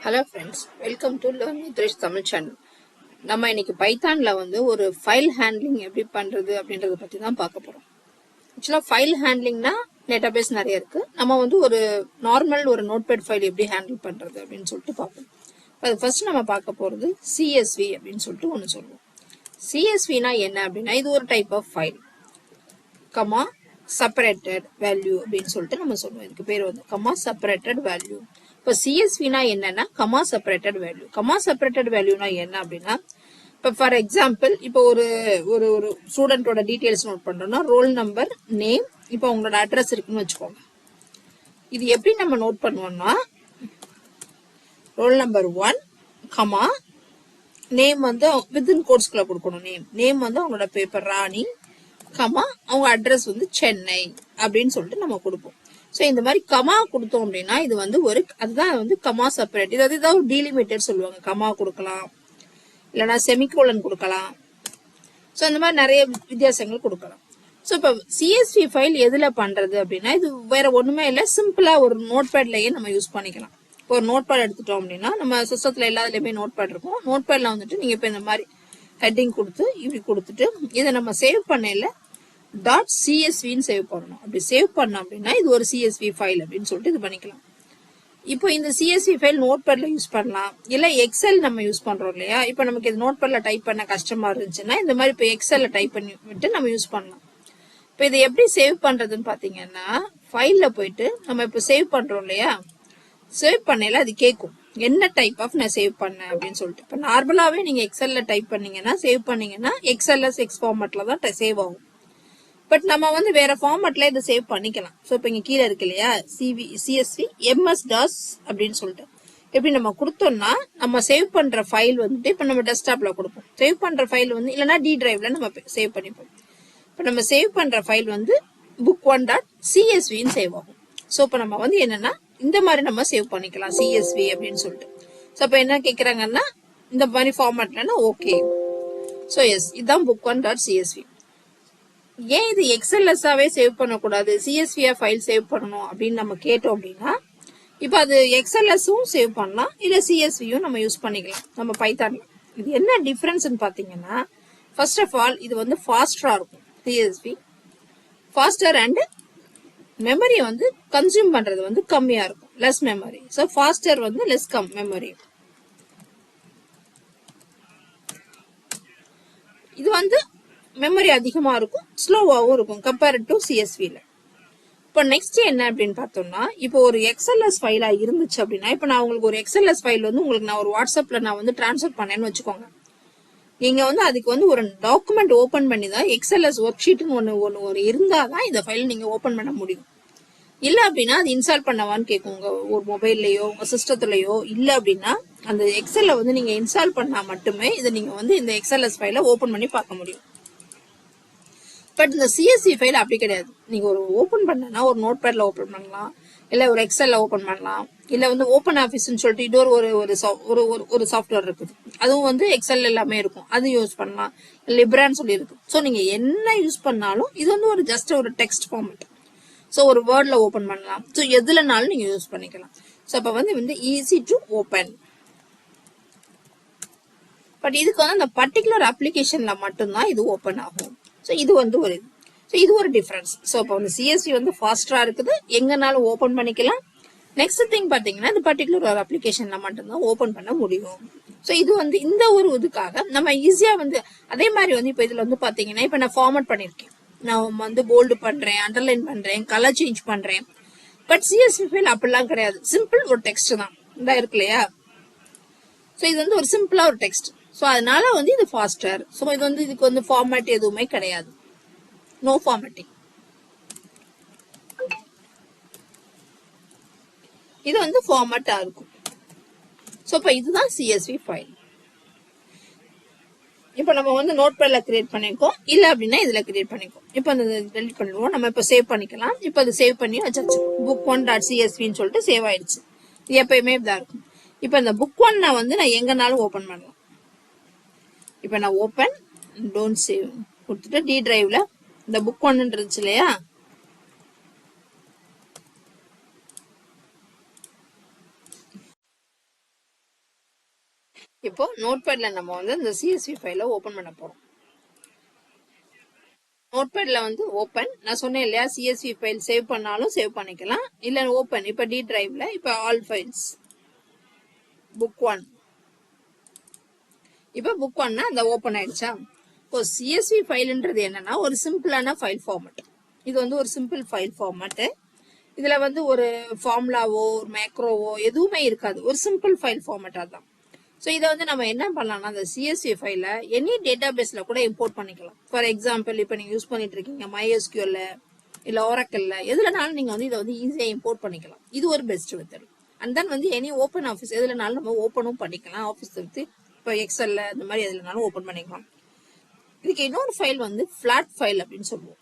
Hello friends, welcome to Learn with Rish Tamil channel. நம்ம இன்னைக்கு பைத்தான்ல ஒரு ஃபைல் ஹேண்ட்லிங் எப்படி பண்றது அப்படின்றத பத்தி தான் பார்க்க போறோம். ஆக்சுவலா ஃபைல் ஹேண்ட்லிங்னா டேட்டாபேஸ் நிறைய இருக்கு. நம்ம ஒரு நார்மல் ஒரு நோட்பேட் ஃபைல் எப்படி ஹேண்டில் பண்றது அப்படின்னு சொல்லிட்டு பார்ப்போம். அது ஃபர்ஸ்ட் நம்ம பார்க்க போறது CSV அப்படின்னு சொல்லிட்டு ஒன்னு சொல்லுவோம். CSVனா என்ன அப்படின்னா இது ஒரு type of file. Comma separated value அப்படின்னு சொல்லிட்டு நம்ம சொல்லுவோம். இதுக்கு பேர் கமா செப்பரேட்டட் வேல்யூ. இப்போ சிஎஸ்வினா என்னன்னா comma separated value. Comma separated வேல்யூனா என்ன அப்படின்னா இப்போ ஃபார் எக்ஸாம்பிள் இப்போ ஒரு ஒரு ஒரு ஸ்டூடெண்டோட டீடைல்ஸ் நோட் பண்றோம்னா ரோல் நம்பர், நேம், இப்போ உங்களோட அட்ரஸ் இருக்குன்னு வச்சுக்கோங்க. இது எப்படி நம்ம நோட் பண்ணுவோம்னா roll number 1 comma name within கோட்ஸ்குள்ள கொடுக்கணும். நேம் அவங்களோட பேப்பர் ராணி கமா அவங்க அட்ரஸ் சென்னை அப்படின்னு சொல்லிட்டு நம்ம கொடுப்போம். ஸோ இந்த மாதிரி கமா கொடுத்தோம் அப்படின்னா இது அதுதான் கமா செப்பரேட். இது ஏதாவது ஒரு டீலிமிட்டட் சொல்லுவாங்க. கமா கொடுக்கலாம், இல்லைன்னா செமிகோலன் கொடுக்கலாம். ஸோ இந்த மாதிரி நிறைய வித்தியாசங்கள் கொடுக்கலாம். ஸோ இப்போ சிஎஸ்வி ஃபைல் எதுல பண்றது அப்படின்னா இது வேற ஒண்ணுமே இல்லை, சிம்பிளா ஒரு நோட்பேட்லயே நம்ம யூஸ் பண்ணிக்கலாம். இப்போ ஒரு நோட்பேட் எடுத்துட்டோம் அப்படின்னா நம்ம சிஸ்டத்துல எல்லாத்துலயுமே நோட்பேட் இருக்கும். நோட்பேட்ல நீங்க இப்போ இந்த மாதிரி ஹெட்டிங் கொடுத்து இப்படி கொடுத்துட்டு இதை நம்ம சேவ் பண்ணல .csvன்னு சேவ் பண்ணணும். அப்படி சேவ் பண்ணோம் அப்படின்னா இது ஒரு CSV ஃபைல் அப்படின்னு சொல்லிட்டு இது பண்ணிக்கலாம். இப்போ இந்த CSV ஃபைல் நோட்பேட்ல யூஸ் பண்ணலாம், இல்ல எக்ஸல் நம்ம யூஸ் பண்றோம் இல்லையா. இப்போ நமக்கு இது நோட்பேட்ல டைப் பண்ண கஷ்டமா இருந்துச்சுன்னா இந்த மாதிரி இப்போ எக்ஸல்ல டைப் பண்ணி விட்டு நம்ம யூஸ் பண்ணலாம். இப்போ இதை எப்படி சேவ் பண்றதுன்னு பாத்தீங்கன்னா ஃபைல்ல போயிட்டு நம்ம இப்போ சேவ் பண்றோம் இல்லையா, சேவ் பண்ணல அது கேட்கும் என்ன டைப் ஆஃப் நான் சேவ் பண்ணேன் அப்படின்னு சொல்லிட்டு. இப்போ நார்மலாவே நீங்க எக்ஸல்ல டைப் பண்ணீங்கன்னா சேவ் பண்ணீங்கன்னா XLS ஃபார்மேட்ல தான் சேவ் ஆகும். பட் நம்ம வேற ஃபார்மேட்ல இதை சேவ் பண்ணிக்கலாம். ஸோ இப்போ இங்க கீழே இருக்கு இல்லையா CSV MS DOS அப்படின்னு சொல்லிட்டு எப்படி நம்ம கொடுத்தோம்னா நம்ம சேவ் பண்ற ஃபைல் இப்போ நம்ம டெஸ்க்டாப்ல கொடுப்போம். சேவ் பண்ற ஃபைல் இல்லைன்னா D டிரைவ்ல நம்ம சேவ் பண்ணிப்போம். இப்போ நம்ம சேவ் பண்ற ஃபைல் book1.csvன்னு சேவ் ஆகும். ஸோ இப்போ நம்ம என்னன்னா இந்த மாதிரி நம்ம சேவ் பண்ணிக்கலாம் CSV அப்படின்னு சொல்லிட்டு. ஸோ இப்போ என்ன கேட்கறாங்கன்னா இந்த மாதிரி ஃபார்மேட்லன்னா ஓகே. ஸோ எஸ் இதுதான் book1.csv. ஏன் இது XLS-ஆவே சேவ் பண்ணக்கூடாது, CSV ஃபைல் சேவ் பண்ணணும் அப்படின்னு நம்ம கேட்டோம் அப்படின்னா இப்போ அது XLS-உம் சேவ் பண்ணலாம், இல்ல CSV-யும் நம்ம யூஸ் பண்ணிக்கலாம் நம்ம பைத்தான்ல. இது என்ன டிஃபரன்ஸ்னு பாத்தீங்கன்னா ஃபர்ஸ்ட் ஆஃப் ஆல் இது ஃபாஸ்டரா இருக்கும். CSV faster and memory consume பண்றது கம்மியா இருக்கும், less memory. So faster less memory. இது மெமரி அதிகமா இருக்கும், ஸ்லோவாவும் இருக்கும் கம்பேர்ட் டு CSV-ல. இப்போ நெக்ஸ்ட் என்ன அப்படின்னு பார்த்தோம்னா இப்போ ஒரு XLS ஃபைலா இருந்துச்சு அப்படின்னா இப்போ நான் உங்களுக்கு ஒரு XLS ஃபைல் உங்களுக்கு நான் ஒரு வாட்ஸ்அப்ல நான் டிரான்ஸ்ஃபர் பண்ணேன்னு வச்சுக்கோங்க. நீங்க அதுக்கு ஒரு டாக்குமெண்ட் ஓபன் பண்ணி தான் XLS ஒர்க் ஷீட்னு ஒன்னு இருந்தாதான் இந்த ஃபைல் நீங்க ஓபன் பண்ண முடியும். இல்ல அப்படின்னா அது இன்ஸ்டால் பண்ணவான்னு கேட்கும் உங்க ஒரு மொபைல்லயோ உங்க சிஸ்டத்துலயோ. இல்ல அப்படின்னா அந்த எக்ஸல்ல நீங்க இன்ஸ்டால் பண்ணா மட்டுமே இதை நீங்க இந்த XLS ஃபைலை ஓபன் பண்ணி பார்க்க முடியும். பட் இந்த CSV ஃபைல் அப்படி கிடையாது. நீங்க ஒரு ஓபன் பண்ணனா ஒரு நோட்பேட்ல ஓபன் பண்ணலாம், இல்ல ஒரு எக்ஸல்ல ஓபன் பண்ணலாம், இல்ல ஓபன் ஆஃபீஸ்னு சொல்லிட்டு இது ஒரு சாஃப்ட்வேர் இருக்குது. அதுவும் எக்ஸல் எல்லாமே இருக்கும், அது யூஸ் பண்ணலாம். லிப்ரான்னு சொல்லி இருக்கு. ஸோ நீங்க என்ன யூஸ் பண்ணாலும் இது ஒரு ஜஸ்ட் ஒரு டெக்ஸ்ட் ஃபார்மேட். ஸோ ஒரு வேர்ட்ல ஓபன் பண்ணலாம். ஸோ எதுலனாலும் நீங்க யூஸ் பண்ணிக்கலாம். ஸோ அப்ப ஈஸி டு ஓபன். பட் இதுக்கு அந்த பர்டிகுலர் அப்ளிகேஷன்ல மட்டும்தான் இது ஓபன் ஆகும். ஸோ இது இது ஒரு டிஃபரன்ஸ். ஸோ இப்போ CSV ஃபாஸ்டரா இருக்குது, எங்கனாலும் ஓபன் பண்ணிக்கலாம். நெக்ஸ்ட் திங் பாத்தீங்கன்னா இந்த பர்டிகுலர் ஒரு அப்ளிகேஷன்ல மட்டும்தான் ஓபன் பண்ண முடியும். ஸோ இது இந்த ஒரு இதுக்காக நம்ம ஈஸியா அதே மாதிரி இப்போ இதுல பாத்தீங்கன்னா இப்போ நான் ஃபார்மேட் பண்ணிருக்கேன், நான் போல்டு பண்றேன், அண்டர்லைன் பண்றேன், கலர் சேஞ்ச் பண்றேன். பட் CSV ஃபைல் அப்படிலாம் கிடையாது, சிம்பிள் ஒரு டெக்ஸ்ட் தான் இந்த இருக்கு இல்லையா. ஸோ இது ஒரு சிம்பிளா ஒரு டெக்ஸ்ட். ஸோ அதனால இது ஃபாஸ்டர். ஸோ இது இதுக்கு ஃபார்மேட் எதுவுமே கிடையாது, நோ ஃபார்மேட்டிங். இது ஃபார்மேட்டா இருக்கும். ஸோ இப்போ இதுதான் CSV ஃபைல். இப்போ நம்ம நோட்பேட்ல கிரியேட் பண்ணிருக்கோம், இல்ல அப்படின்னா இதுல கிரியேட் பண்ணிருக்கோம். இப்போ அந்த டெலிட் பண்ணிடுவோம். நம்ம இப்போ சேவ் பண்ணிக்கலாம். இப்போ அது சேவ் பண்ணி வச்சாச்சு, book1.csvன்னு சொல்லிட்டு சேவ் ஆயிடுச்சு. இது எப்பயுமே இப்படிதான் இருக்கும். இப்போ இந்த book1 நான் எங்கனாலும் ஓபன் பண்ணலாம். இப்போ நான் ஓபன் டோன்ட் சேவ் கொடுத்துட்டு D டிரைவ்ல இந்த book1 இருந்துச்சு இல்லையா, இப்போ நோட்பேட்ல நம்ம வந்து இந்த சிஎஸ்வி ஃபைலை ஓபன் பண்ண போறோம். நோட்பேட்ல வந்து ஓபன், நான் சொன்னேன் இல்லையா, சிஎஸ்வி ஃபைல் சேவ் பண்ணாலும் சேவ் பண்ணிக்கலாம், இல்ல ஓபன். இப்போ டி டிரைவ்ல இப்போ ஆல் ஃபைல்ஸ் புக் 1. இப்போ புக் 1னா அந்த ஓபன் ஆயிடுச்சா. இப்போ சிஎஸ்வி ஃபைல்ன்றது என்னன்னா ஒரு சிம்பிளான ஃபைல் ஃபார்மட். இது வந்து ஒரு சிம்பிள் ஃபைல் ஃபார்மட். இதுல வந்து ஒரு ஃபார்முலாவோ ஒரு மேக்ரோவோ எதுவுமே இருக்காது, ஒரு சிம்பிள் ஃபைல் ஃபார்மேட்டா தான். ஸோ இதை வந்து நம்ம என்ன பண்ணலாம்னா அந்த சிஎஸ்வி ஃபைல எனி டேட்டா பேஸ்ல கூட இம்போர்ட் பண்ணிக்கலாம். ஃபார் எக்ஸாம்பிள் இப்போ நீங்க யூஸ் பண்ணிட்டு இருக்கீங்க MySQL இல்ல Oracleல, எதுலனாலும் நீங்க வந்து இதை வந்து ஈஸியா இம்போர்ட் பண்ணிக்கலாம். இது ஒரு பெஸ்ட் மெத்தட். அண்ட் தென் வந்து எனி ஓப்பன் ஆஃபீஸ் எதுலனாலும் நம்ம ஓப்பனும் பண்ணிக்கலாம். ஆஃபீஸ் வந்து இப்போ எக்ஸல்ல இந்த மாதிரி எதுலனாலும் ஓப்பன் பண்ணிக்கலாம். இதுக்கு இன்னொரு ஃபைல் வந்து ஃபிளாட் ஃபைல் அப்படின்னு சொல்லுவோம்.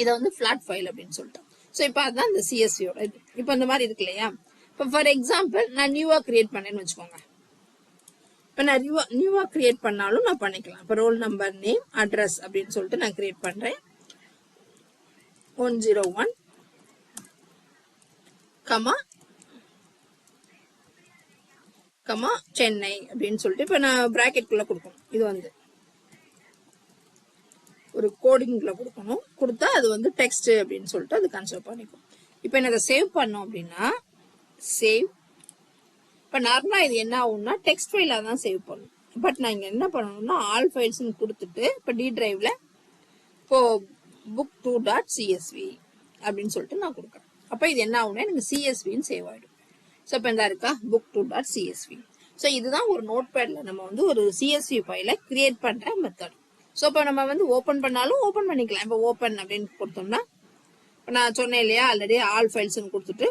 இதை வந்து ஃபிளாட் ஃபைல் அப்படின்னு சொல்லிட்டோம். ஸோ இப்போ அதுதான் இந்த சிஎஸ்வியோட இது. இப்போ இந்த மாதிரி இருக்கு இல்லையா. இப்போ ஃபார் எக்ஸாம்பிள் நான் நியூவா கிரியேட் பண்ணேன்னு வச்சுக்கோங்க. இப்போ நான் நியூவா கிரியேட் பண்ணாலும் நான் பண்ணிக்கலாம். இப்போ ரோல் நம்பர், நேம், அட்ரஸ் அப்படின்னு சொல்லிட்டு நான் கிரியேட் பண்றேன். 101 கமா சென்னை அப்படின்னு சொல்லிட்டு இப்போ நான் பிராக்கெட்குள்ள கொடுக்கணும். இது வந்து ஒரு கோடிங்ல கொடுக்கணும். கொடுத்தா அது வந்து டெக்ஸ்ட் அப்படின்னு சொல்லிட்டு அது கன்சிடர் பண்ணிக்கும். இப்போ எனக்கு சேவ் பண்ணோம் அப்படின்னா சேவ். இப்போ நார்மலா இது என்ன ஆகும்னா டெக்ஸ்ட் ஃபைலா தான் சேவ் பண்ணும். பட் நான் இங்க என்ன பண்ணணும்னா ஆல் ஃபைல்ஸ் கொடுத்துட்டு இப்போ டி டிரைவ்ல இப்போ book2.csv அப்படின்னு சொல்லிட்டு நான் கொடுக்குறேன். அப்போ இது என்ன ஆகும்னா எனக்கு சிஎஸ்வின்னு சேவ் ஆயிடும். ஸோ இப்போ இந்த இருக்கா book2.csv. ஸோ இதுதான் ஒரு நோட்பேட்ல நம்ம வந்து ஒரு சிஎஸ்வி ஃபைலை கிரியேட் பண்ற மெத்தட். ஸோ இப்போ நம்ம வந்து ஓப்பன் பண்ணாலும் ஓப்பன் பண்ணிக்கலாம். இப்போ ஓப்பன் அப்படின்னு கொடுத்தோம்னா இப்போ நான் சொன்னேன் இல்லையா ஆல்ரெடி ஆல் ஃபைல்ஸ்ன்னு கொடுத்துட்டு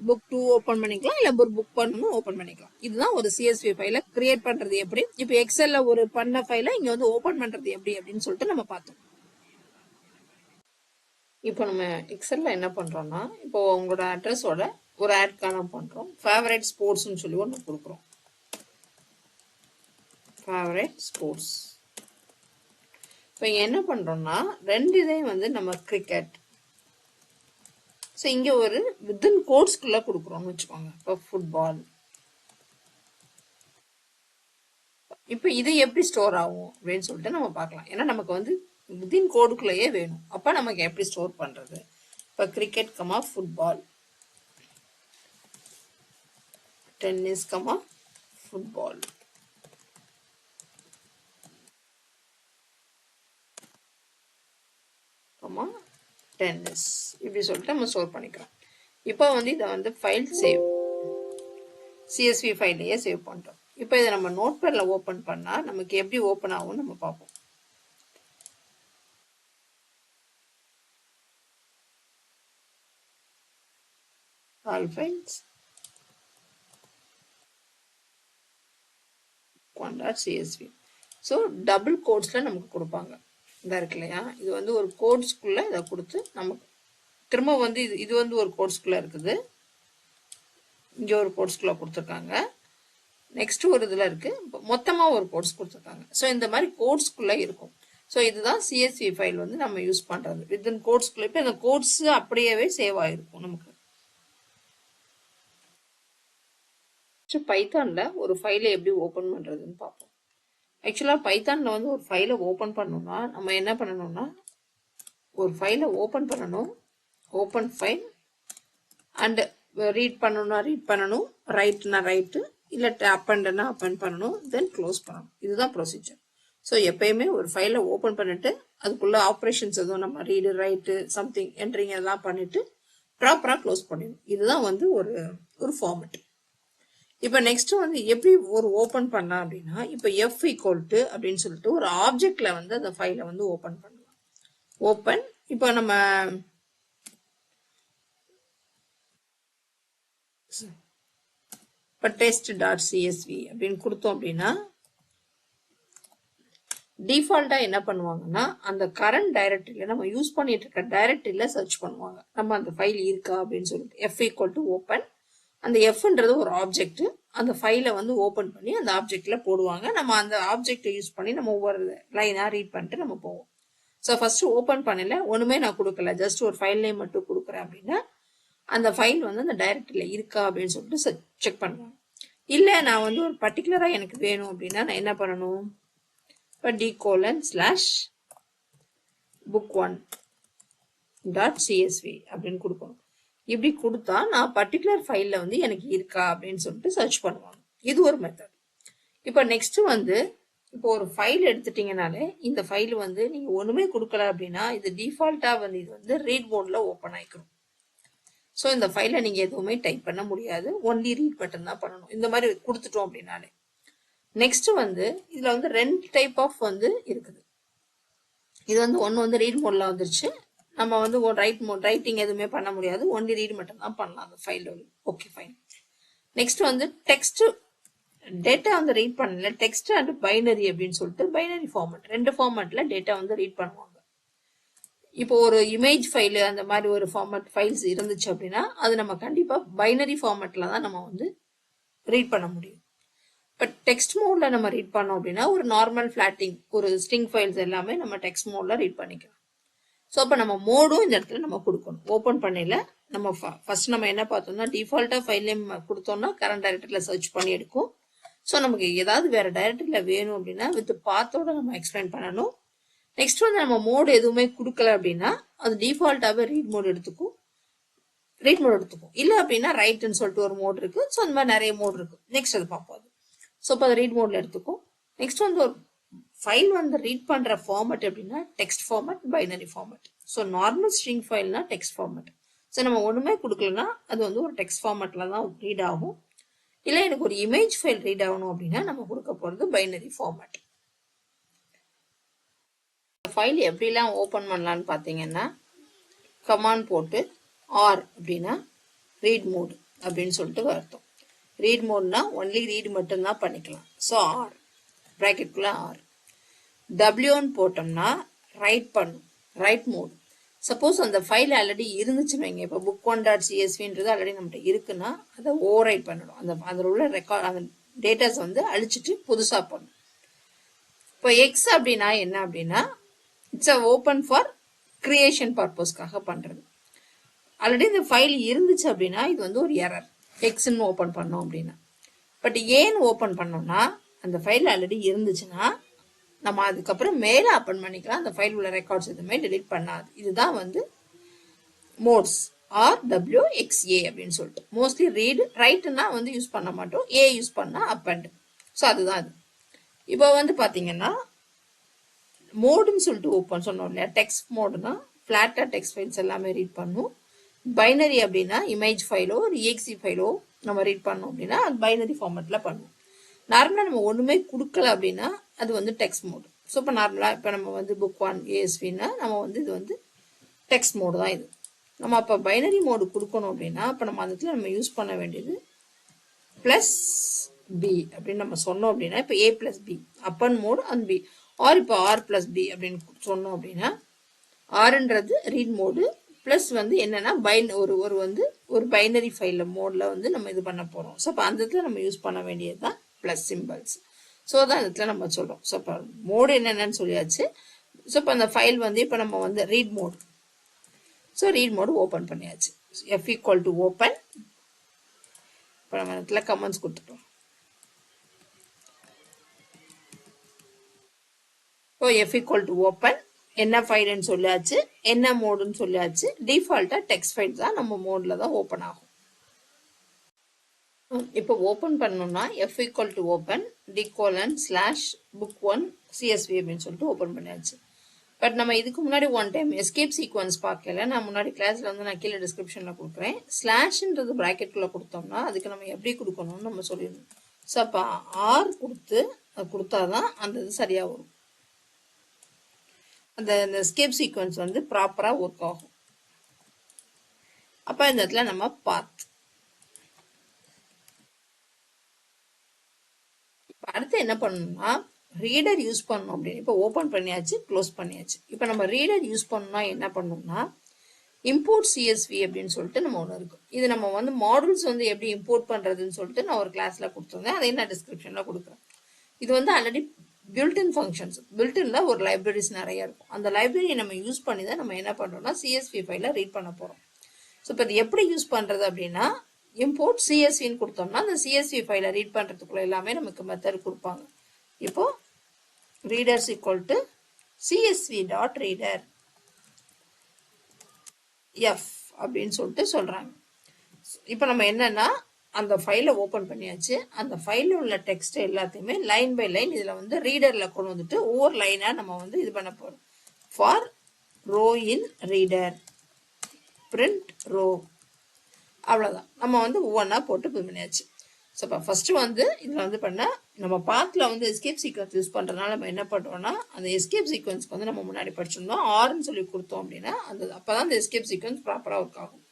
புக் 2 ஓப்பன் பண்ணிக்கலாம், இல்ல புக் 1 ஓப்பன் பண்ணிக்கலாம். இதுதான் ஒரு சிஎஸ்வி ஃபைலை கிரியேட் பண்றது எப்படி. இப்போ எக்ஸல்ல ஒரு பண்ண ஃபைலை இங்க வந்து ஓப்பன் பண்றது எப்படி அப்படின்னு சொல்லிட்டு நம்ம பார்த்தோம். இப்போ நம்ம எக்ஸல்ல என்ன பண்றோம்னா இப்போ உங்களோட அட்ரஸோட ஒரு ஆட் காலம் பண்றோம். ஃபேவரட் ஸ்போர்ட்ஸ்னு சொல்லி ஒன்று கொடுக்குறோம். Favourite sports. இப்போ இங்க என்ன பண்றோம்னா ரெண்டு இதையும் வந்து நம்ம கிரிக்கெட். ஸோ இங்க ஒரு வித்தின் கோட்ஸ்குள்ள கொடுக்குறோம்னு வச்சுக்கோங்க. இப்போ ஃபுட்பால். இப்போ இது எப்படி ஸ்டோர் ஆகும் அப்படின்னு சொல்லிட்டு நம்ம பார்க்கலாம். ஏன்னா நமக்கு வந்து வித்தின் கோடுக்குள்ளேயே வேணும். அப்போ நமக்கு எப்படி ஸ்டோர் பண்றது. இப்போ cricket comma football, tennis comma football, comma tennis இப்படி சொல்லிட்டு நம்ம ஸ்டோர் பண்ணிக்கிறோம். இப்போ வந்து இதை வந்து ஃபைல் சேவ் சிஎஸ்வி ஃபைலையே சேவ் பண்றோம். இப்போ இதை நம்ம நோட்பேட்ல ஓபன் பண்ணா நமக்கு எப்படி ஓபன் ஆகும் நம்ம பார்ப்போம். All files .csv. So double கோட்ஸ்ல நமக்கு கொடுப்பாங்க. இதா இருக்கு இல்லையா, இது வந்து ஒரு கோட்ஸ்குள்ள இதை கொடுத்து நமக்கு திரும்ப வந்து இது வந்து ஒரு கோட்ஸ்குள்ள இருக்குது. இங்க ஒரு கோட்ஸ்குள்ள கொடுத்துருக்காங்க. நெக்ஸ்ட் ஒரு இதுல இருக்கு, மொத்தமா ஒரு கோட்ஸ் கொடுத்துருக்காங்க. ஸோ இந்த மாதிரி கோட்ஸ்குள்ள இருக்கும். ஸோ இதுதான் சிஎஸ்வி ஃபைல் வந்து நம்ம யூஸ் பண்றது வித்தின் கோட்ஸ்குள்ள. இப்போ இந்த கோட்ஸ் அப்படியே சேவ் ஆயிருக்கும் நமக்கு. பைத்தான்ல ஒரு ஃபைலை எப்படி ஓபன் பண்றதுன்னு பார்ப்போம். ஆக்சுவலா பைத்தான்ல வந்து ஒரு ஃபைலை ஓபன் பண்ணணும்னா நம்ம என்ன பண்ணணும்னா ஒரு ஃபைலை ஓபன் பண்ணணும். ஓபன் ஃபைல் அண்ட் ரீட் பண்ணணும்னா ரீட் பண்ணணும், ரைட்னா ரைட்டு, இல்லை அப்பண்ட்னா அப்பண்ட் பண்ணணும், தென் க்ளோஸ் பண்ணணும். இதுதான் ப்ரொசீஜர். ஸோ எப்பயுமே ஒரு ஃபைலை ஓப்பன் பண்ணிட்டு அதுக்குள்ள ஆப்ரேஷன்ஸ் எதுவும் நம்ம ரீடு ரைட்டு சம்திங் என்ட்ரிங் எல்லாம் பண்ணிட்டு ப்ராப்பராக க்ளோஸ் பண்ணிடணும். இதுதான் வந்து ஒரு ஃபார்மெட். இப்போ நெக்ஸ்ட் வந்து எப்படி ஒரு ஓப்பன் பண்ணலாம் அப்படின்னா இப்போ எஃப் ஈக்குவல் டு அப்படின்னு சொல்லிட்டு ஒரு ஆப்ஜெக்ட்ல வந்து அந்த ஃபைலை வந்து ஓப்பன் பண்ணலாம். ஓப்பன் இப்போ நம்ம இப்போ test.csv அப்படின்னு கொடுத்தோம் அப்படின்னா டிஃபால்ட்டா என்ன பண்ணுவாங்கன்னா அந்த கரண்ட் டைரக்டரியில நம்ம யூஸ் பண்ணிட்டு இருக்க டைரக்டரியில சர்ச் பண்ணுவாங்க நம்ம அந்த ஃபைல் இருக்கா அப்படின்னு சொல்லிட்டு. எஃப் ஈக்குவல் டு ஓப்பன், அந்த எஃப்ன்றது ஒரு ஆப்ஜெக்ட், அந்த ஃபைலை வந்து ஓப்பன் பண்ணி அந்த ஆப்ஜெக்ட்ல போடுவாங்க. நம்ம அந்த ஆப்ஜெக்டை யூஸ் பண்ணி நம்ம ஒவ்வொரு லைனா ரீட் பண்ணிட்டு நம்ம போவோம். ஸோ ஃபர்ஸ்ட் ஓப்பன் பண்ணல, ஒண்ணுமே நான் கொடுக்கல, ஜஸ்ட் ஒரு ஃபைல் நேம் மட்டும் கொடுக்குறேன் அப்படின்னா அந்த ஃபைல் வந்து அந்த டைரக்டரியில இருக்கா அப்படின்னு சொல்லிட்டு செக் பண்ணுவாங்க. இல்லை நான் வந்து ஒரு பர்டிகுலராக எனக்கு வேணும் அப்படின்னா நான் என்ன பண்ணணும், இப்போ d:/book1.csv அப்படின்னு கொடுக்கணும். இப்படி கொடுத்தா நான் பர்டிகுலர் ஃபைலில் வந்து எனக்கு இருக்கா அப்படின்னு சொல்லிட்டு சர்ச் பண்ணுவாங்க. இது ஒரு மெத்தட். இப்போ நெக்ஸ்ட் வந்து இப்போ ஒரு ஃபைல் எடுத்துட்டீங்கனாலே இந்த ஃபைல் வந்து நீங்கள் ஒன்றுமே கொடுக்கல அப்படின்னா இது டிஃபால்ட்டாக வந்து இது வந்து ரீட் மோடில் ஓப்பன் ஆகிக்கணும். ஸோ இந்த ஃபைலை நீங்கள் எதுவுமே டைப் பண்ண முடியாது, ஒன்லி ரீட் பட்டன் தான் பண்ணணும். இந்த மாதிரி கொடுத்துட்டோம் அப்படின்னாலே நெக்ஸ்ட் வந்து இதில் வந்து 2 டைப் ஆஃப் வந்து இருக்குது. இது வந்து ஒன்று வந்து ரீட் மோடில் வந்துருச்சு, நம்ம வந்து ரைட்டிங் எதுவுமே பண்ண முடியாது, ஒன்லி ரீட் மட்டும் தான் பண்ணலாம் அந்த ஃபைல். Okay fine. நெக்ஸ்ட் வந்து டெக்ஸ்ட் டேட்டா வந்து ரீட் பண்ணல, டெக்ஸ்ட் அண்ட் பைனரி அப்படின்னு சொல்லிட்டு பைனரி ஃபார்மேட் 2 ஃபார்மேட்ல டேட்டா வந்து ரீட் பண்ணுவாங்க. இப்போ ஒரு இமேஜ் ஃபைலு அந்த மாதிரி ஒரு ஃபைல்ஸ் இருந்துச்சு அப்படின்னா அது நம்ம கண்டிப்பாக பைனரி ஃபார்மேட்டில் தான் நம்ம வந்து ரீட் பண்ண முடியும். பட் டெக்ஸ்ட் மோடில் நம்ம ரீட் பண்ணோம் அப்படின்னா ஒரு நார்மல் ஃபிளாட்டிங் ஒரு ஸ்ட்ரிங் ஃபைல்ஸ் எல்லாமே நம்ம டெக்ஸ்ட் மோடில் ரீட் பண்ணிக்கலாம். ஸோ அப்போ நம்ம மோடும் இந்த இடத்துல நம்ம கொடுக்கணும். ஓப்பன் பண்ணல நம்ம ஃபர்ஸ்ட் நம்ம என்ன பார்த்தோம்னா டிஃபால்ட்டாக ஃபைல் நேம் கொடுத்தோம்னா கரண்ட் டைரக்டரியில் சர்ச் பண்ணி எடுக்கும். ஸோ நமக்கு ஏதாவது வேறு டைரக்டரியில் வேணும் அப்படின்னா வித் பாத்தோட நம்ம எக்ஸ்பிளைன் பண்ணணும். நெக்ஸ்ட் வந்து நம்ம மோடு எதுவுமே கொடுக்கல அப்படின்னா அது டிஃபால்ட்டாகவே ரீட் மோடு எடுத்துக்கும். இல்லை அப்படின்னா ரைட்னு சொல்லிட்டு ஒரு மோட் இருக்கு. ஸோ அந்த மாதிரி நிறைய மோட் இருக்கு. நெக்ஸ்ட் அது பார்ப்போம். ஸோ இப்போ அதை ரீட் மோட்ல எடுத்துக்கும். நெக்ஸ்ட் வந்து ஒரு ஃபைல் வந்து ரீட் பண்ணுற ஃபார்மேட் எப்படின்னா text format, binary format. So normal string ஃபைல்னா டெக்ஸ்ட் ஃபார்மேட். ஸோ நம்ம ஒன்றுமே கொடுக்கலன்னா அது வந்து ஒரு டெக்ஸ்ட் ஃபார்மேட்டில் தான் ரீட் ஆகும். இல்லை எனக்கு ஒரு இமேஜ் ஃபைல் ரீட் ஆகணும் அப்படின்னா நம்ம கொடுக்க போகிறது பைனரி ஃபார்மேட். ஃபைல் எப்படிலாம் ஓப்பன் பண்ணலான்னு பார்த்தீங்கன்னா கமாண்ட் போட்டு ஆர் அப்படின்னா ரீட் மோட் அப்படின்னு சொல்லிட்டு அர்த்தம். ரீட் மோட்னா ஒன்லி ரீட் மட்டும்தான் பண்ணிக்கலாம். ஸோ ஆர் ப்ராக்கெட்குள்ள ஆர். டபிள்யூன்னு போட்டோம்னா ரைட் மோட். சப்போஸ் அந்த ஃபைல் ஆல்ரெடி இருந்துச்சுன்னு வைங்க, இப்போ book1.csvன்றது ஆல்ரெடி நம்மகிட்ட இருக்குன்னா அதை ஓவர்ரைட் பண்ணணும். அதில் உள்ள அந்த டேட்டாஸ் வந்து அழிச்சிட்டு புதுசாக பண்ணணும். இப்போ எக்ஸ் அப்படின்னா என்ன அப்படின்னா இட்ஸ் ஓப்பன் ஃபார் கிரியேஷன் பர்பஸ்க்காக பண்ணுறது. ஆல்ரெடி இந்த ஃபைல் இருந்துச்சு அப்படின்னா இது வந்து ஒரு எரர். எக்ஸ்ன்னு ஓப்பன் பண்ணோம் அப்படின்னா. பட் ஏன்னு ஓப்பன் பண்ணோம்னா அந்த ஃபைல் ஆல்ரெடி இருந்துச்சுன்னா நம்ம அதுக்கப்புறம் மேலே ஓப்பன் பண்ணிக்கலாம். அந்த ஃபைல் உள்ள ரெக்கார்ட்ஸ் எதுவுமே டெலிட் பண்ணாது. இதுதான் வந்து மோட்ஸ் RWXA அப்படின்னு சொல்லிட்டு. மோஸ்ட்லி ரைட்னா வந்து யூஸ் பண்ண மாட்டோம், ஏ யூஸ் பண்ணா அப்பண்ட். ஸோ அதுதான் அது. இப்போ வந்து பார்த்தீங்கன்னா மோடுன்னு சொல்லிட்டு ஓப்பன் சொன்னோம் இல்லையா, டெக்ஸ்ட் மோடுனா ஃப்ளாட்டாக டெக்ஸ்ட் ஃபைல்ஸ் எல்லாமே ரீட் பண்ணும். பைனரி அப்படின்னா இமேஜ் ஃபைலோ ஒரு EXE ஃபைலோ நம்ம ரீட் பண்ணோம் அப்படின்னா அது பைனரி ஃபார்மேட்டில் பண்ணுவோம். நார்மலாக நம்ம ஒன்றுமே கொடுக்கல அப்படின்னா அது வந்து டெக்ஸ்ட் மோடு. ஸோ இப்போ நார்மலாக இப்போ நம்ம வந்து book1.asvன்னா நம்ம வந்து இது வந்து டெக்ஸ்ட் மோடு தான் இது. நம்ம அப்போ பைனரி மோடு கொடுக்கணும் அப்படின்னா இப்போ நம்ம அந்த இடத்துல நம்ம யூஸ் பண்ண வேண்டியது +B அப்படின்னு நம்ம சொன்னோம் அப்படின்னா இப்போ A+B அப்பன் மோடு அண்ட் B. ஆர் இப்போ R+B அப்படின்னு சொன்னோம் அப்படின்னா ஆர்ன்றது ரீட் மோடு ப்ளஸ் வந்து என்னன்னா ஒரு பைனரி ஃபைல் மோடில் வந்து நம்ம இது பண்ண போகிறோம். ஸோ அப்போ அந்த இடத்துல நம்ம யூஸ் பண்ண வேண்டியது தான் ப்ளஸ் சிம்பிள்ஸ். ஸோ தான் இடத்துல நம்ம சொல்கிறோம். ஸோ இப்போ மோடு என்னென்னு சொல்லியாச்சு. ஸோ இப்போ அந்த ஃபைல் வந்து இப்போ நம்ம வந்து read mode. So read mode open பண்ணியாச்சு. F open. இப்போ நம்ம இடத்துல கமெண்ட்ஸ் கொடுத்துட்டோம். இப்போ F ஓப்பன். என்ன ஃபைல்னு சொல்லியாச்சு, என்ன மோடுன்னு சொல்லியாச்சு. டிஃபால்ட்டாக டெக்ஸ்ட் ஃபைல் தான் நம்ம மோடில் தான் ஓப்பன் ஆகும். இப்போ ஓப்பன் பண்ணோம்னா F ஓப்பன் d:/book1.csv அப்படின்னு சொல்லிட்டு ஓப்பன் பண்ணியாச்சு. பட் நம்ம இதுக்கு முன்னாடி ஒன் டைம் எஸ்கேப் சீக்வன்ஸ் பார்க்கல. நான் முன்னாடி கிளாஸில் வந்து நான் கீழே டிஸ்கிரிப்ஷனில் கொடுக்குறேன். ஸ்லாஷ்ன்றது ப்ராக்கெட்டுக்குள்ளே கொடுத்தோம்னா அதுக்கு நம்ம எப்படி கொடுக்கணும்னு நம்ம சொல்லிடணும். ஸோ அப்போ ஆர் கொடுத்தாதான் அந்த இது சரியாக வரும். அந்த எஸ்கேப் சீக்வன்ஸ் வந்து ப்ராப்பராக ஒர்க் ஆகும். அப்போ இந்த இடத்துல நம்ம பாத். அடுத்து என்ன பண்ணணும்னா ரீடர் யூஸ் பண்ணணும் அப்படின்னு. இப்போ ஓப்பன் பண்ணியாச்சு, க்ளோஸ் பண்ணியாச்சு. இப்போ நம்ம ரீடர் யூஸ் பண்ணணும்னா என்ன பண்ணணும்னா இம்போர்ட் CSV அப்படின்னு சொல்லிட்டு நம்ம ஒன்று இருக்கும். இது நம்ம வந்து மாடல்ஸ் வந்து எப்படி இம்போர்ட் பண்ணுறதுன்னு சொல்லிட்டு நான் ஒரு கிளாஸில் கொடுத்துருந்தேன். அதையும் நான் டிஸ்கிரிப்ஷனில் கொடுக்குறேன். இது வந்து ஆல்ரெடி பில்டின் ஃபங்க்ஷன்ஸ். பில்டின்ல ஒரு லைப்ரரிஸ் நிறைய இருக்கும். அந்த லைப்ரரியை நம்ம யூஸ் பண்ணி தான் நம்ம என்ன பண்ணுறோம்னா CSV ஃபைலை ரீட் பண்ண போகிறோம். ஸோ இப்போ இது எப்படி யூஸ் பண்ணுறது அப்படின்னா இம்போர்ட் சிஎஸ்வின்னு கொடுத்தோம்னா அந்த சிஎஸ்வி ஃபைலை ரீட் பண்ணுறதுக்குள்ள எல்லாமே நமக்கு மெத்தட் கொடுப்பாங்க. இப்போ readers equal to CSV dot reader F அப்படின்னு சொல்லிட்டு சொல்கிறாங்க. இப்போ நம்ம என்னன்னா அந்த ஃபைலை ஓப்பன் பண்ணியாச்சு. அந்த ஃபைலில் உள்ள டெக்ஸ்ட் எல்லாத்தையுமே லைன் பை லைன் இதில் வந்து ரீடரில் கொண்டு வந்துட்டு ஒவ்வொரு லைனாக நம்ம வந்து இது பண்ண போகிறோம். For row in reader print row, அவ்வளோதான். நம்ம வந்து ஒவ்வொன்றா போட்டு இது பண்ணியாச்சு. ஸோ இப்போ ஃபஸ்ட்டு வந்து இதில் வந்து பண்ணால் நம்ம பாத்தில் வந்து எஸ்கேப் சீக்வன்ஸ் யூஸ் பண்ணுறதுனால நம்ம என்ன பண்ணுறோம்னா அந்த எஸ்கேப் சீக்வன்ஸ்க்கு வந்து நம்ம முன்னாடி படிச்சிருந்தோம். ஆர்ன்னு சொல்லி கொடுத்தோம் அப்படின்னா அப்போ தான் அந்த எஸ்கேப் சீக்வன்ஸ் ப்ராப்பராக ஒர்க் ஆகும்.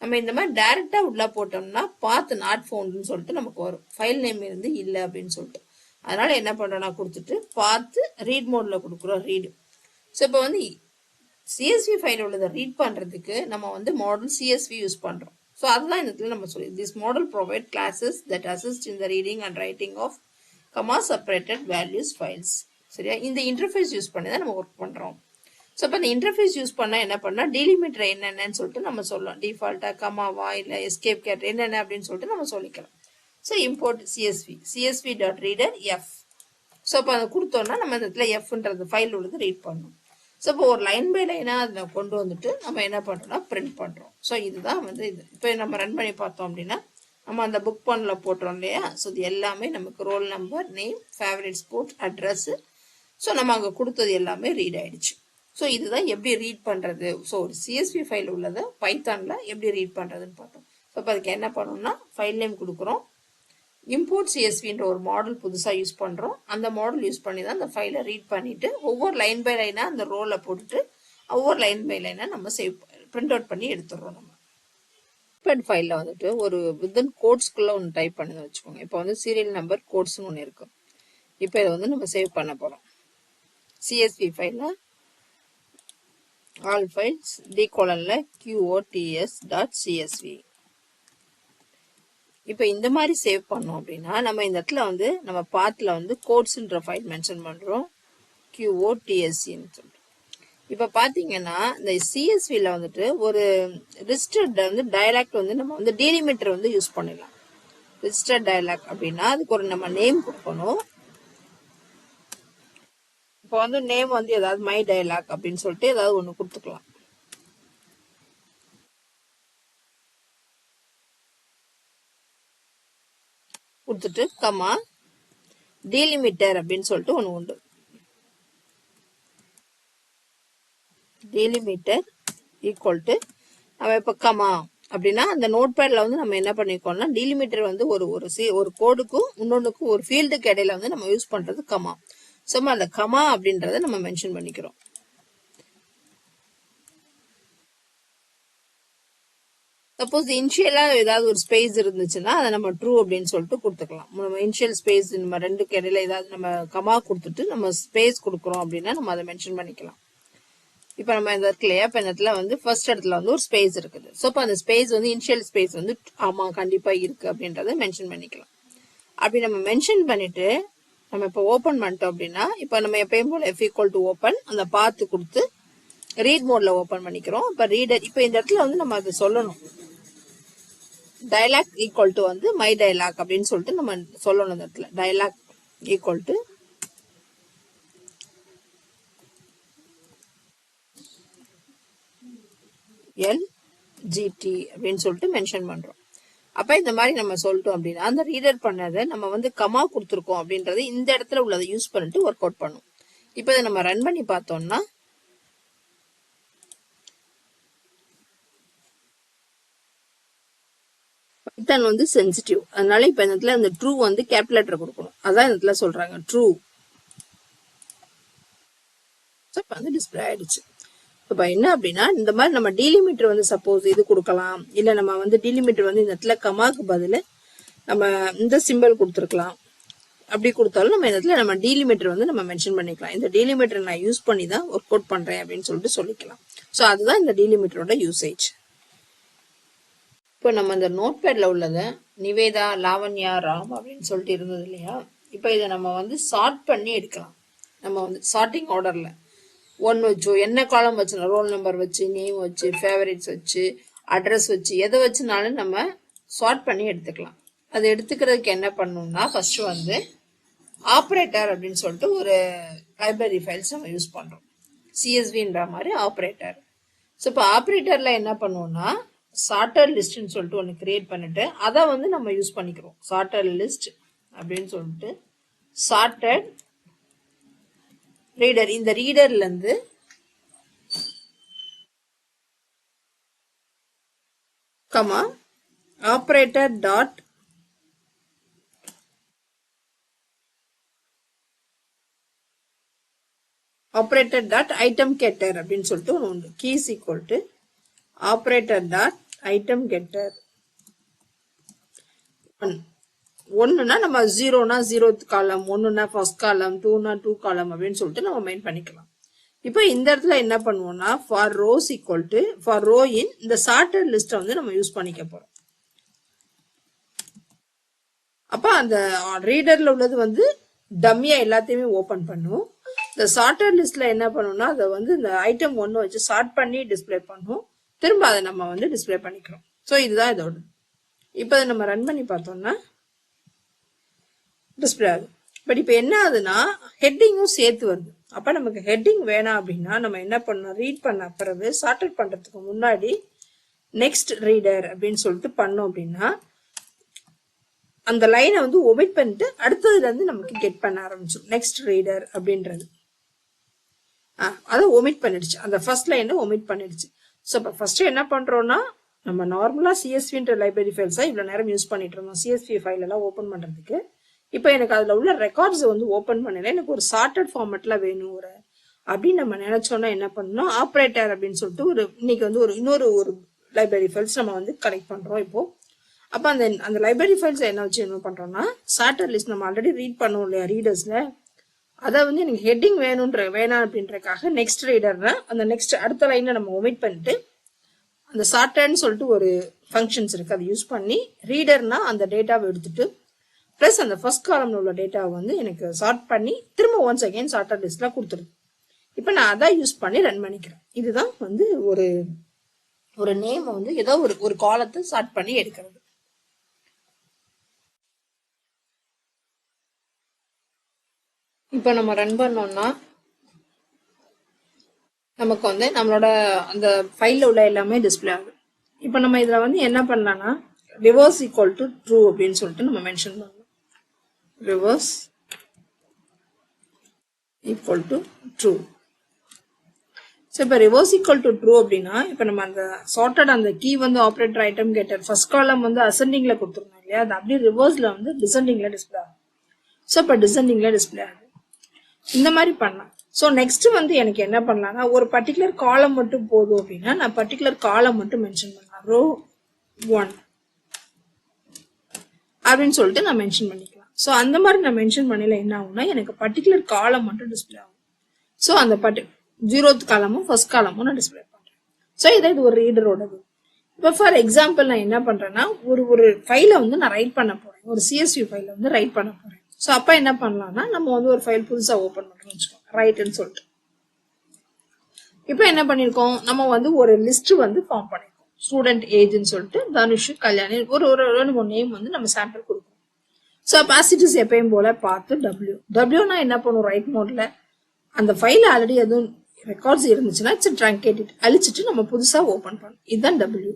நம்ம இந்த மாதிரி டைரெக்டாக உள்ளே போட்டோம்னா பாத் நாட் ஃபவுண்டுன்னு சொல்லிட்டு நமக்கு வரும். ஃபைல் நேம் இருந்து இல்லை அப்படின்னு சொல்லிட்டு. அதனால என்ன பண்ணுறோம்னா கொடுத்துட்டு பார்த்து ரீட் மோடில் கொடுக்குறோம் ரீடு. ஸோ இப்போ வந்து சிஎஸ்வி ஃபைல் உள்ளதை ரீட் பண்ணுறதுக்கு நம்ம வந்து மாடல் சிஎஸ்வி யூஸ் பண்ணுறோம். ஸோ அதுதான் இந்த இடத்துல நம்ம சொல்லி this model provide classes that assist in the reading and writing of comma separated values files. சரியா? இந்த இன்டர்ஃபேஸ் யூஸ் பண்ணி தான் நம்ம ஒர்க் பண்ணுறோம். ஸோ இப்போ இந்த இன்டர்ஃபேஸ் யூஸ் பண்ணால் என்ன பண்ணால் டீலிமிட்டர் என்னென்னு சொல்லிட்டு நம்ம சொல்லலாம். டிஃபால்ட்டாக கமாவா இல்லை எஸ்கேப் கேட் என்னென்ன அப்படின்னு சொல்லிட்டு நம்ம சொல்லிக்கலாம். So import CSV dot reader F. So இப்போ அதை கொடுத்தோம்னா நம்ம இந்த இடத்துல எஃப்ன்றது ஃபைல் உள்ளது ரீட் பண்ணணும். ஸோ இப்போ ஒரு லைன் பை லைனாக அதில் கொண்டு வந்துட்டு நம்ம என்ன பண்ணுறோம்னா பிரிண்ட் பண்ணுறோம். ஸோ இதுதான் வந்து இது. இப்போ நம்ம ரன் பண்ணி பார்த்தோம் அப்படின்னா நம்ம அந்த புக் பண்ணில் போட்டோம் இல்லையா? ஸோ இது எல்லாமே நமக்கு role number, name, favourite sport, address. So நம்ம அங்கே கொடுத்தது எல்லாமே ரீட் ஆயிடுச்சு. ஸோ இதுதான் எப்படி ரீட் பண்ணுறது. ஸோ ஒரு சிஎஸ்வி ஃபைல் உள்ளதை பைத்தானில் எப்படி ரீட் பண்ணுறதுன்னு பார்த்தோம். ஸோ இப்போ அதுக்கு என்ன பண்ணணும்னா ஃபைல் நேம் கொடுக்குறோம். இம்போர்ட் சிஎஸ்வின்ற ஒரு மாடல் புதுசாக யூஸ் பண்ணுறோம். அந்த மாடல் யூஸ் பண்ணி தான் அந்த ஃபைலை ரீட் பண்ணிவிட்டு ஒவ்வொரு லைன் பை லைனாக அந்த ரோலை போட்டுட்டு ஒவ்வொரு லைன் பை லைனாக நம்ம பிரிண்ட் அவுட் பண்ணி எடுத்துடுறோம். நம்ம நோட்பேட் ஃபைலில் வந்துட்டு ஒரு வித்தின் கோட்ஸ்குள்ளே ஒன்று டைப் பண்ணி வச்சுக்கோங்க. இப்போ வந்து சீரியல் நம்பர் கோட்ஸ்னு ஒன்று இருக்கும். இப்போ இதை வந்து நம்ம சேவ் பண்ண போகிறோம். சிஎஸ்வி ஃபைலில் all files d:/quots .csv. இப்போ இந்த மாதிரி சேவ் பண்ணோம் அப்படின்னா நம்ம இந்த இடத்துல வந்து நம்ம பாத்தில் வந்து கோட்ஸ்ன்ற ஃபைல் மென்ஷன் பண்ணுறோம் QOTSன்னு சொல்லிட்டு. இப்போ பார்த்தீங்கன்னா இந்த சிஎஸ்வியில் வந்துட்டு ஒரு ரிஜிஸ்டர்ட் வந்து டயலாக்ட் வந்து நம்ம வந்து டீலிமிட்டர் வந்து யூஸ் பண்ணிடலாம். ரிஜிஸ்டர்ட் டயலாக் அப்படின்னா அதுக்கு ஒரு நம்ம நேம் கொடுக்கணும். இப்போ வந்து நேம் வந்து ஏதாவது மை டயலாக் அப்படின்னு சொல்லிட்டு ஏதாவது ஒன்று கொடுத்துக்கலாம். கொடுத்துட்டு கமா டீலிமிட்டர் அப்படின்னு சொல்லிட்டு ஒன்று உண்டு. டீலிமிட்டர் ஈக்குவல் டு நம்ம இப்போ கமா அப்படின்னா அந்த நோட்பேட்ல வந்து நம்ம என்ன பண்ணிருக்கோம்னா டீலிமிட்டர் வந்து ஒரு கோடுக்கும் இன்னொன்றுக்கும் ஒரு ஃபீல்டுக்கு இடையில வந்து நம்ம யூஸ் பண்றது கமா. ஸோ அந்த கமா அப்படின்றத நம்ம மென்ஷன் பண்ணிக்கிறோம். சப்போஸ் இனிஷியலா ஏதாவது ஒரு ஸ்பேஸ் இருந்துச்சுன்னா அதை நம்ம ட்ரூ அப்படின்னு சொல்லிட்டு கொடுத்துக்கலாம். நம்ம இனிஷியல் ஸ்பேஸ் நம்ம ரெண்டுக்கு இடையில ஏதாவது நம்ம கமா கொடுத்துட்டு நம்ம ஸ்பேஸ் கொடுக்குறோம் அப்படின்னா நம்ம அதை மென்ஷன் பண்ணிக்கலாம். இப்போ நம்ம இந்த இடத்துலயா இப்போ இந்த இடத்துல வந்து ஃபர்ஸ்ட் இடத்துல வந்து ஒரு ஸ்பேஸ் இருக்குது. ஸோ இப்போ அந்த ஸ்பேஸ் வந்து இனிஷியல் ஸ்பேஸ் வந்து ஆமா கண்டிப்பா இருக்கு அப்படின்றத மென்ஷன் பண்ணிக்கலாம். அப்படி நம்ம மென்ஷன் பண்ணிட்டு நம்ம இப்போ ஓப்பன் பண்ணிட்டோம் அப்படின்னா இப்போ நம்ம எப்பயும் போல F ஈக்குவல் டு ஓப்பன் அந்த பார்த்து கொடுத்து ரீட் மோட்ல ஓப்பன் பண்ணிக்கிறோம். இப்போ ரீடர் இப்போ இந்த இடத்துல வந்து நம்ம அதை சொல்லணும். டயலாக் ஈக்குவல் டு வந்து மை டயலாக் அப்படின்னு சொல்லிட்டு நம்ம சொல்லணும். இந்த இடத்துல டயலாக் ஈக்குவல் டு LGT அப்படின்னு சொல்லிட்டு மென்ஷன் பண்றோம். அப்ப இந்த மாதிரி நம்ம சொல்லிட்டோம் அப்படின்னா அந்த ரீடர் பண்ணதை நம்ம வந்து கமா கொடுத்துருக்கோம் அப்படின்றது இந்த இடத்துல உள்ளதை யூஸ் பண்ணிட்டு ஒர்க் அவுட் பண்ணும். இப்போ இதை நம்ம ரன் பண்ணி பார்த்தோம்னா பைத்தான் வந்து சென்சிட்டிவ். அதனால இப்ப இந்த இடத்துல அந்த ட்ரூ வந்து கேபிட்டல் லெட்டர் கொடுக்கணும். அதான் இந்த இடத்துல சொல்றாங்க ட்ரூ. வந்து டிஸ்பிளே ஆயிடுச்சு. இப்போ என்ன அப்படின்னா இந்த மாதிரி நம்ம டீலிமிட்டர் வந்து சப்போஸ் இது கொடுக்கலாம். இல்லை நம்ம வந்து டீலிமிட்டர் வந்து இந்த இடத்துல கமாக்கு பதில் நம்ம இந்த சிம்பிள் கொடுத்துருக்கலாம். அப்படி கொடுத்தாலும் நம்ம இந்த இடத்துல நம்ம டீலிமிட்டர் வந்து நம்ம மென்ஷன் பண்ணிக்கலாம். இந்த டீலிமிட்டர் நான் யூஸ் பண்ணி தான் ஒர்க் அவுட் பண்றேன் அப்படின்னு சொல்லிட்டு சொல்லிக்கலாம். ஸோ அதுதான் இந்த டீலிமிட்டரோட யூசேஜ். இப்போ நம்ம இந்த நோட்பேட்ல உள்ளதை நிவேதா, லாவண்யா, ராம் அப்படின்னு சொல்லிட்டு இருந்தது இல்லையா? இப்போ இதை நம்ம வந்து சார்ட் பண்ணி எடுக்கலாம். நம்ம வந்து சார்ட்டிங் ஆர்டர்ல ஒன் வச்சோ என்ன காலம் வச்சு ரோல் நம்பர் வச்சு நேம் வச்சு ஃபேவரட்ஸ் வச்சு அட்ரஸ் வச்சு எதை வச்சுனாலும் நம்ம சார்ட் பண்ணி எடுத்துக்கலாம். அது எடுத்துக்கிறதுக்கு என்ன பண்ணணும்னா ஃபர்ஸ்ட் வந்து ஆப்ரேட்டர் அப்படின்னு சொல்லிட்டு ஒரு லைப்ரரி ஃபைல்ஸ் நம்ம யூஸ் பண்ணுறோம். சிஎஸ்வின்ற மாதிரி ஆப்ரேட்டர். ஸோ இப்போ ஆப்ரேட்டரில் என்ன பண்ணுவோம்னா சார்ட்டர் லிஸ்ட்னு சொல்லிட்டு ஒன்று கிரியேட் பண்ணிட்டு அதை வந்து நம்ம யூஸ் பண்ணிக்கிறோம். சார்ட்டர் லிஸ்ட் அப்படின்னு சொல்லிட்டு சார்ட்டட் ரீடர், இந்த ரீடர்லேருந்து comma operator dot operator dot item getter அப்படின்னு சொல்லிட்டு ஒன்று உண்டு. keys equal to operator dot item getter ஒன்னுனா நம்ம ஜீரோனா ஜீரோத் காலம், ஒன்னுனா ஃபர்ஸ்ட் காலம், டூனா டூ காலம் அப்படின்னு சொல்லிட்டு நம்ம மெயின் பண்ணிக்கலாம். இப்போ இந்த இடத்துல என்ன பண்ணுவோம்னா for rows equal to for row in இந்த சார்ட்டட் லிஸ்ட்டை வந்து நம்ம யூஸ் பண்ணிக்க போறோம். அப்போ அந்த ரீடர்ல உள்ளது வந்து டம்மியா எல்லாத்தையுமே ஓபன் பண்ணும். இந்த சார்ட்டர் லிஸ்ட்ல என்ன பண்ணும்னா அதை வந்து இந்த ஐட்டம் ஒன்று வச்சு சார்ட் பண்ணி டிஸ்பிளே பண்ணும். திரும்ப அதை நம்ம வந்து டிஸ்பிளே பண்ணிக்கிறோம். ஸோ இதுதான் இதோட. இப்போ அதை நம்ம ரன் பண்ணி பார்த்தோம்னா டிஸ்பிளே ஆகுது. பட் இப்போ என்ன ஆகுதுன்னா ஹெட்டிங்கும் சேர்த்து வருது. அப்போ நமக்கு ஹெட்டிங் வேணாம் அப்படின்னா நம்ம என்ன பண்ணணும், ரீட் பண்ண பிறகு சார்ட்டட் பண்றதுக்கு முன்னாடி நெக்ஸ்ட் ரீடர் அப்படின்னு சொல்லிட்டு பண்ணோம் அப்படின்னா அந்த லைனை வந்து ஒமிட் பண்ணிட்டு அடுத்ததுல இருந்து நமக்கு கெட் பண்ண ஆரம்பிச்சிடும். நெக்ஸ்ட் ரீடர் அப்படின்றது அதை ஒமிட் பண்ணிடுச்சு. அந்த ஃபர்ஸ்ட் லைனை ஒமிட் பண்ணிடுச்சு. ஸோ இப்போ ஃபர்ஸ்ட் என்ன பண்றோம்னா நம்ம நார்மலா சிஎஸ்வின்ற லைப்ரரி ஃபைல்ஸா இவ்வளவு நேரம் யூஸ் பண்ணிட்டு இருந்தோம் சிஎஸ்வி ஃபைல் எல்லாம் ஓப்பன் பண்றதுக்கு. இப்போ எனக்கு அதுல உள்ள ரெக்கார்ட்ஸ் வந்து ஓப்பன் பண்ணல, எனக்கு ஒரு சார்ட்டட் ஃபார்மேட்ல வேணும் ஒரு அப்படின்னு நம்ம நினைச்சோம்னா என்ன பண்ணணும், ஆப்ரேட்டர் அப்படின்னு சொல்லிட்டு ஒரு இன்னைக்கு வந்து இன்னொரு லைப்ரரி ஃபைல்ஸ் நம்ம வந்து கனெக்ட் பண்றோம் இப்போ. அப்போ அந்த லைப்ரரி ஃபைல்ஸ் என்ன வச்சு என்ன பண்றோம்னா சார்ட்டர் லிஸ்ட் நம்ம ஆல்ரெடி ரீட் பண்ணுவோம் இல்லையா ரீடர்ஸ்ல, அதை வந்து எனக்கு ஹெட்டிங் வேணாம் அப்படின்றதுக்காக நெக்ஸ்ட் ரீடர்னா அந்த நெக்ஸ்ட் அடுத்த லைனை நம்ம ஒமிட் பண்ணிட்டு அந்த சார்ட்டர்ன்னு சொல்லிட்டு ஒரு ஃபங்க்ஷன்ஸ் இருக்கு அதை யூஸ் பண்ணி ரீடர்னா அந்த டேட்டாவை எடுத்துட்டு பிளஸ் அந்த ஃபர்ஸ்ட் காலம்ல உள்ள டேட்டாவை வந்து எனக்கு சார்ட் பண்ணி திரும்ப ஒன்ஸ் அகைன் சார்ட்டர் லிஸ்ட்ல கொடுத்துருது. இப்போ நான் அதை யூஸ் பண்ணி ரன் பண்ணிக்கிறேன். இதுதான் வந்து ஒரு நேம் வந்து ஏதோ ஒரு காலத்தை சார்ட் பண்ணி எடுக்கிறது. இப்போ நம்ம ரன் பண்ணோம்னா நமக்கு வந்து நம்மளோட அந்த ஃபைல்ல உள்ள எல்லாமே டிஸ்பிளே ஆகுது. இப்போ நம்ம இதுல வந்து என்ன பண்ணலாம்னா ரிவர்ஸ் ஈக்குவல் டு ட்ரூ அப்படின்னு சொல்லிட்டு நம்ம மென்ஷன் பண்ணலாம். Reverse equal to true. So இப்போ ரிவர்ஸ் ஈக்குவல் டு ட்ரூ அப்படின்னா இப்போ நம்ம அந்த சார்ட்டட் அந்த கீ வந்து operator item getter first column வந்து அசெண்டிங்ல கொடுத்துருந்தோம் இல்லையா, அது அப்படியே ரிவர்ஸ்ல வந்து டிசெண்டிங்ல டிஸ்பிளே ஆகும். ஸோ இப்போ டிசெண்டிங்ல டிஸ்பிளே ஆகுது. இந்த மாதிரி பண்ணலாம். ஸோ நெக்ஸ்ட் வந்து எனக்கு என்ன பண்ணலாம்னா ஒரு பர்டிகுலர் காலம் மட்டும் போதும் அப்படின்னா நான் பர்டிகுலர் காலம் மட்டும் மென்ஷன் பண்ணலாம். ரோ 1 அப்படின்னு சொல்லிட்டு நான் மென்ஷன் பண்ணிக்கலாம். ஸோ அந்த மாதிரி நான் மென்ஷன் பண்ணல என்ன ஆகும்னா எனக்கு பர்டிகுலர் காலம் மட்டும் டிஸ்பிளே ஆகும். ஸோ அந்த 0th காலமும் ஃபர்ஸ்ட் காலமும் நான் டிஸ்பிளே பண்றேன். ஸோ இது ஒரு ரீடரோடது. இப்போ ஃபார் எக்ஸாம்பிள் நான் என்ன பண்றேன்னா ஒரு ஃபைலை வந்து நான் ரைட் பண்ண போறேன், ஒரு சிஎஸ்வி ஃபைலை வந்து ரைட் பண்ண போறேன். ஸோ அப்போ என்ன பண்ணலாம்னா நம்ம வந்து ஒரு ஃபைல் புதுசா ஓப்பன் பண்றோம்னு வச்சுக்கோங்க, ரைட்னு சொல்லிட்டு. இப்போ என்ன பண்ணிருக்கோம், நம்ம வந்து ஒரு லிஸ்ட் வந்து ஃபார்ம் பண்ணிருக்கோம். ஸ்டூடெண்ட் ஏஜ்னு சொல்லிட்டு தனுஷ் கல்யாணி ஒரு நேம் வந்து நம்ம சாம்பிள் கொடுக்கணும். ஸோ பாசிட்டிவ்ஸ் எப்பயும் போல பார்த்து டபிள்யூனா என்ன பண்ணும், ரைட் மோட்ல அந்த ஃபைல் ஆல்ரெடி எதுவும் ரெக்கார்ட்ஸ் இருந்துச்சுன்னா இட்ஸ் ட்ரங்கேட்டட் அழிச்சிட்டு நம்ம புதுசா ஓப்பன் பண்ணணும். இதுதான் டபிள்யூ.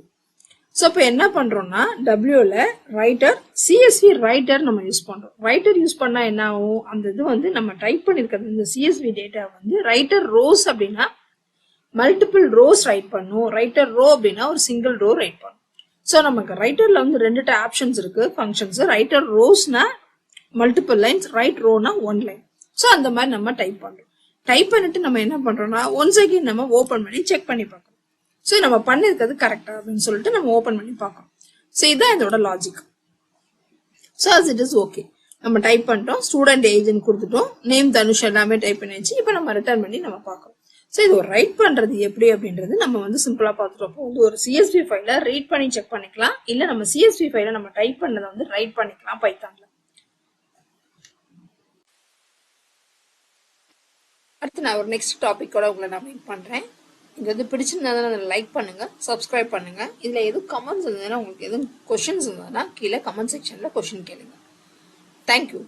ஸோ இப்போ என்ன பண்றோம்னா டபிள்யூல ரைட்டர் சிஎஸ்வி ரைட்டர் நம்ம யூஸ் பண்றோம். ரைட்டர் யூஸ் பண்ணா என்ன ஆகும், அந்த இது வந்து நம்ம டைப் பண்ணிருக்கிறது இந்த சிஎஸ்வி டேட்டா வந்து ரைட்டர் ரோஸ் அப்படின்னா மல்டிபிள் ரோஸ் ரைட் பண்ணும், ரைட்டர் ரோ அப்படின்னா ஒரு சிங்கிள் ரோ ரைட் பண்ணும். ஸோ நமக்கு ரைட்டர்ல வந்து 2 ஆப்ஷன்ஸ் இருக்கு ஃபங்க்ஷன்ஸ். ரைட்டர் ரோஸ்னா மல்டிபிள் லைன்ஸ், ரைட் ரோனா 1 லைன். ஸோ அந்த மாதிரி நம்ம டைப் பண்றோம். டைப் பண்ணிட்டு நம்ம என்ன பண்றோம்னா ஒன்ஸ் அகைன் நம்ம ஓபன் பண்ணி செக் பண்ணி பார்க்கணும். ஸோ நம்ம பண்ணிருக்கிறது கரெக்டா அப்படின்னு சொல்லிட்டு நம்ம ஓபன் பண்ணி பார்க்கணும். ஸோ இதுதான் இதோட logic. So as it is okay, நம்ம டைப் பண்ணிட்டோம், ஸ்டூடெண்ட் ஏஜ்னு கொடுத்துட்டோம், நேம் தனுஷ் எல்லாமே டைப் பண்ணியாச்சு. இப்போ நம்ம ரிட்டர்ன் பண்ணி நம்ம பார்க்கணும். ஸோ இது ஒரு ரைட் பண்றது எப்படி அப்படின்றது நம்ம வந்து சிம்பிளா பார்த்துட்டோம். வந்து ஒரு சிஎஸ்வி ஃபைல ரீட் பண்ணி செக் பண்ணிக்கலாம், இல்ல நம்ம சிஎஸ்வி ஃபைல நம்ம டைப் பண்ணதை வந்து ரைட் பண்ணிக்கலாம் பைத்தான்ல. அடுத்து நான் ஒரு நெக்ஸ்ட் டாபிக்கோட உங்களை நான் மீட் பண்றேன். இது பிடிச்சிருந்தா லைக் பண்ணுங்க, சப்ஸ்கிரைப் பண்ணுங்க. இதுல எதுவும் கமெண்ட்ஸ் இருந்ததுன்னா, உங்களுக்கு எதுவும் கொஸ்டின்ஸ் இருந்ததுன்னா கீழே கமெண்ட் செக்ஷன்ல கொஸ்டின் கேளுங்க. தேங்க்யூ.